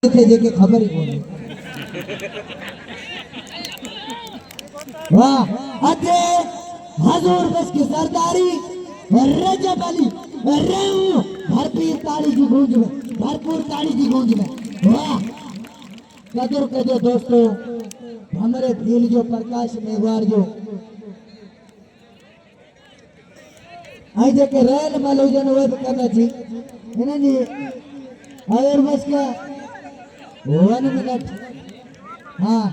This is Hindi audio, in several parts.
थे जेके खबर ही कोनी। वाह अजे हजूर बस की सरदारी रजब अली रेऊ भरपूर ताली की गूंज में, भरपूर ताली की गूंज में। वाह कदर कदो दोस्तों हमारे भील जो प्रकाश मेवार जो आई जेके रेल मलोजन वे करना जी इन्हें हजूर बस का 1 मिनट। हाँ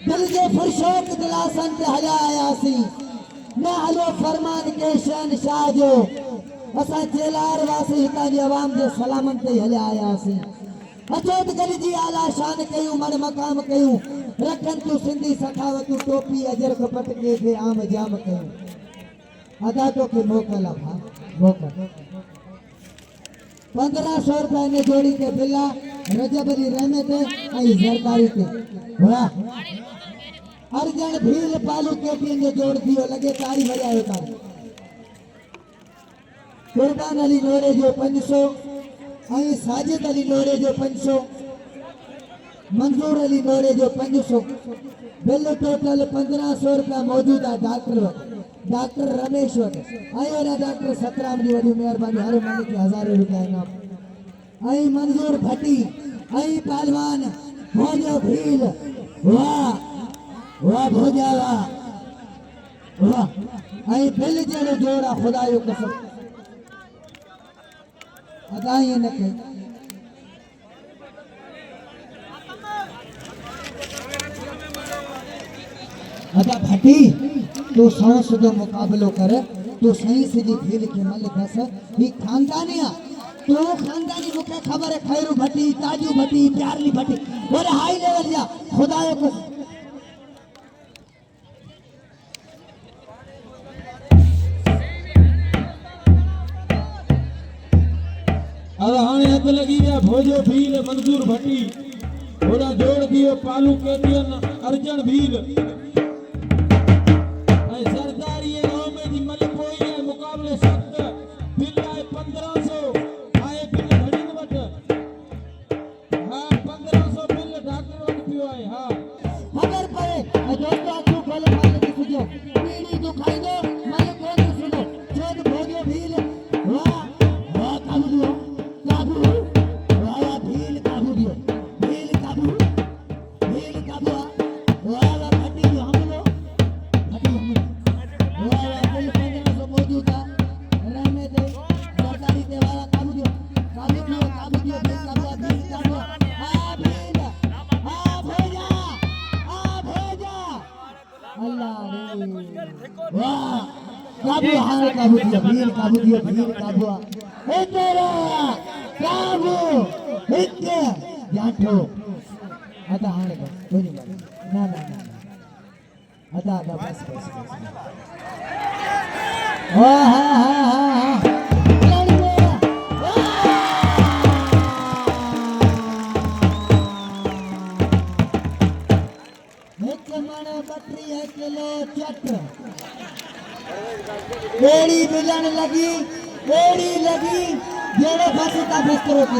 दिल के फुरशोक दिलासन ते हला आयासी न हलो फरमान के शहनशाह जो असा जेलार वासी हिता जी आवाम जे सलामत ते हला आयासी अचोत गली जी आला शान कयूं मन मकाम कयूं रखन तू सिंधी सखावत टोपी अजर कपट के थे आम जाम कयूं अदा तो के मोकल भा मोकल 1500 रुपया ने जोड़ी के बिल्ला रजब अली रहमत आई सरकारी के। वाह अर्जन भील पालू के तीन जो जोड़ दियो लगे तारी भरिया होता कुर्बान अली लोरे जो 500 आई साजिद अली लोरे जो 500 मंजूर अली लोरे जो 500 बिल टोटल 1500 रुपया मौजूदा डॉक्टर रमेश आई वाला डॉक्टर सतराम जी वडी मेहरबानी हर मन के 1000 रुपया इनाम आई मंजूर भट्टी आई पहलवान भोजो भील। वाह वाह भोजा वाह आई बिल जड़ो जोड़ा खुदायो कसम अदाई न के अदा भट्टी तू सांस जो मुकाबलो कर तू सही सीधी भील के मल दस ही खानदानिया तू खानदानी मुखे खबर है खैरू भट्टी ताजू भट्टी प्यारली भट्टी बोले हाई लेवल जा खुदायो को अब हाने हथ लगी गया भोजो भील मंजूर भट्टी थोड़ा जोड़ दियो पालू के दियन अर्जन भील ऐ सरदारी गांव में जी मल कोई है मुकाबले सख्त बिल आए 1500 आए बिल घड़ीन वट। हां 1500 बिल डॉक्टर वट पियो आए। हां खबर पड़े दोस्तों तू बोले मालिक की सुनो पीड़ी तो खाई दो मालिक को तो सुनो जोद भोजो भील। वाह वाह काबू दियो काबू वाह भील काबू दियो भील काबू वाह वाह भट्टी जो हम लो भट्टी हम वाह वाह बिल 1500 मौजूदा रहने दे सरदारी के वाला काबू दियो भील काबू आ भील आ भोजा अल्लाह रे वाह काबू हां काबू दियो भील काबू ए तेरा काबू एक जाठो अदा हां का कोई ना अदा बस वाह हां किलो चट एड़ी मिलन लगी जेड़े फंसी का बिस्तरो की